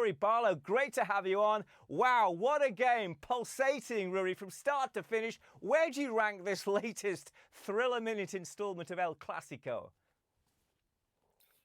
Ruari Barlow, great to have you on. Wow, what a game. Pulsating, Ruari, from start to finish. Where do you rank this latest thriller-minute instalment of El Clasico?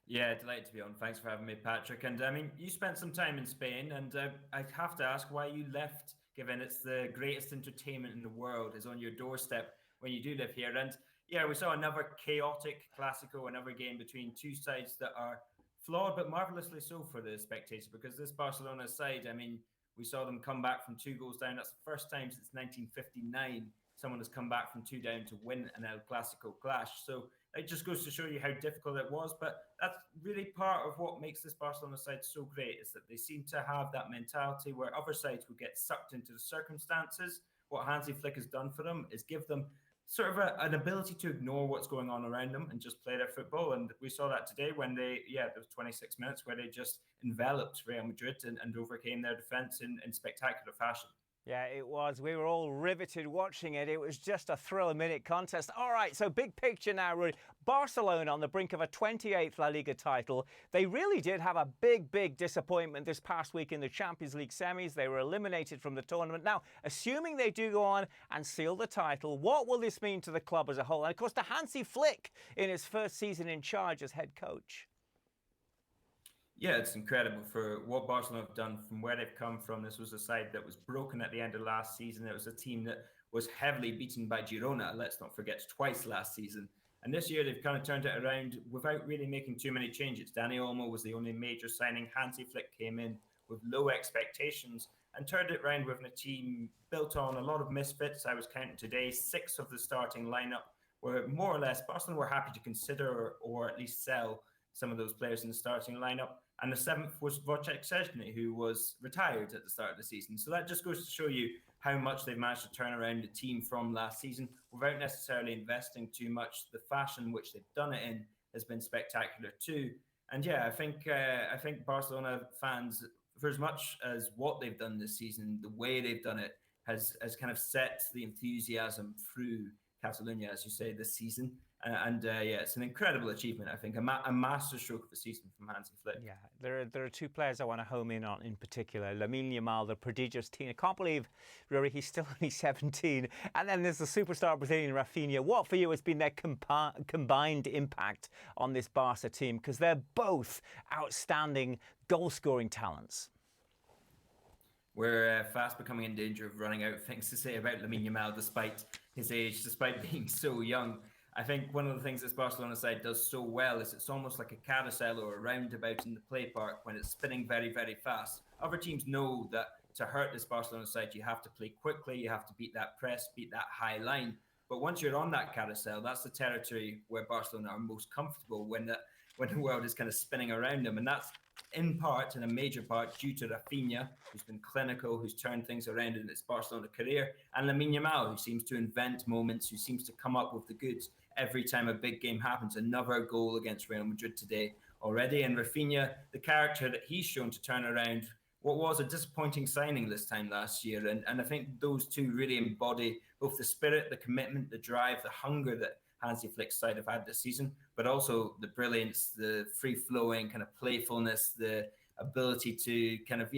Yeah, delighted to be on. Thanks for having me, Patrick. And I mean, you spent some time in Spain, and I have to ask why you left, given it's the greatest entertainment in the world is on your doorstep when you do live here. And yeah, we saw another chaotic Clasico, another game between two sides that are flawed, but marvelously so for the spectator, because this Barcelona side, I mean, we saw them come back from 2 goals down. That's the first time since 1959 someone has come back from 2 down to win an El Clasico clash. So it just goes to show you how difficult it was. But that's really part of what makes this Barcelona side so great, is that they seem to have that mentality where other sides would get sucked into the circumstances. What Hansi Flick has done for them is give them sort of an ability to ignore what's going on around them and just play their football. And we saw that today when there was 26 minutes where they just enveloped Real Madrid and overcame their defence in spectacular fashion. Yeah, it was. We were all riveted watching it. It was just a thriller-minute contest. All right, so big picture now, Ruari. Barcelona on the brink of a 28th La Liga title. They really did have a big disappointment this past week in the Champions League semis. They were eliminated from the tournament. Now, assuming they do go on and seal the title, what will this mean to the club as a whole? And, of course, to Hansi Flick in his first season in charge as head coach. Yeah, it's incredible for what Barcelona have done from where they've come from. This was a side that was broken at the end of last season. It was a team that was heavily beaten by Girona, let's not forget, twice last season. And this year they've kind of turned it around without really making too many changes. Dani Olmo was the only major signing. Hansi Flick came in with low expectations and turned it around with a team built on a lot of misfits. I was counting today, 6 of the starting lineup were more or less, Barcelona were happy to consider or at least sell some of those players in the starting lineup. And the 7th was Wojciech Szczesny, who was retired at the start of the season. So that just goes to show you how much they've managed to turn around the team from last season without necessarily investing too much. The fashion which they've done it in has been spectacular too. And yeah, I think Barcelona fans, for as much as what they've done this season, the way they've done it has kind of set the enthusiasm through Catalonia, as you say, this season. Yeah, it's an incredible achievement, I think, a masterstroke of the season from Hansi Flick. Yeah, there are 2 players I want to home in on in particular. Lamine Yamal, the prodigious teen. I can't believe, Ruari, he's still only 17. And then there's the superstar Brazilian Raphinha. What for you has been their combined impact on this Barca team? Because they're both outstanding goal-scoring talents. We're fast becoming in danger of running out of things to say about Lamine Yamal, despite his age, despite being so young. I think one of the things this Barcelona side does so well is it's almost like a carousel or a roundabout in the play park when it's spinning very fast. Other teams know that to hurt this Barcelona side, you have to play quickly, you have to beat that press, beat that high line. But once you're on that carousel, that's the territory where Barcelona are most comfortable when the world is kind of spinning around them. And that's in part, in a major part, due to Raphinha, who's been clinical, who's turned things around in his Barcelona career, and Lamine Yamal, who seems to invent moments, who seems to come up with the goods every time a big game happens. Another goal against Real Madrid today already. And Raphinha, the character that he's shown to turn around what was a disappointing signing this time last year. And I think those two really embody both the spirit, the commitment, the drive, the hunger that Hansi Flick's side have had this season, but also the brilliance, the free-flowing kind of playfulness, the ability to kind of,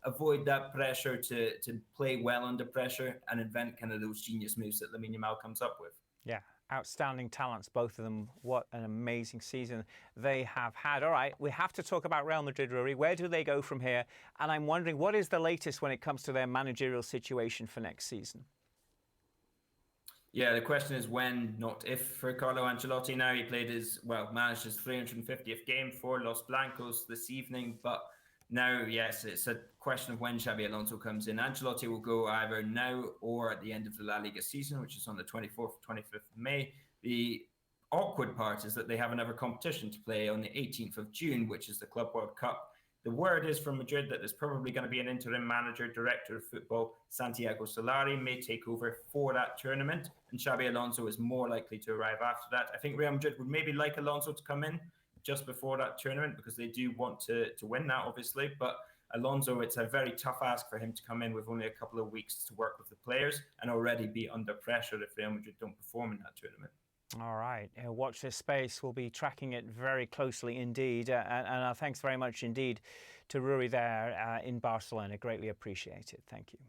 avoid that pressure, to play well under pressure and invent kind of those genius moves that Lamine Yamal comes up with. Yeah, outstanding talents, both of them. What an amazing season they have had. All right, we have to talk about Real Madrid, Ruari. Where do they go from here? And I'm wondering, what is the latest when it comes to their managerial situation for next season? Yeah, the question is when, not if, for Carlo Ancelotti. Now he managed his 350th game for Los Blancos this evening. But now, yes, it's a question of when Xabi Alonso comes in. Ancelotti will go either now or at the end of the La Liga season, which is on the 24th, 25th of May. The awkward part is that they have another competition to play on the 18th of June, which is the Club World Cup. The word is from Madrid that there's probably going to be an interim manager, director of football. Santiago Solari may take over for that tournament, and Xabi Alonso is more likely to arrive after that. I think Real Madrid would maybe like Alonso to come in just before that tournament because they do want to win that, obviously. But Alonso, it's a very tough ask for him to come in with only a couple of weeks to work with the players and already be under pressure if Real Madrid don't perform in that tournament. All right. Watch this space. We'll be tracking it very closely indeed. And thanks very much indeed to Rory there in Barcelona. Greatly appreciated. Thank you.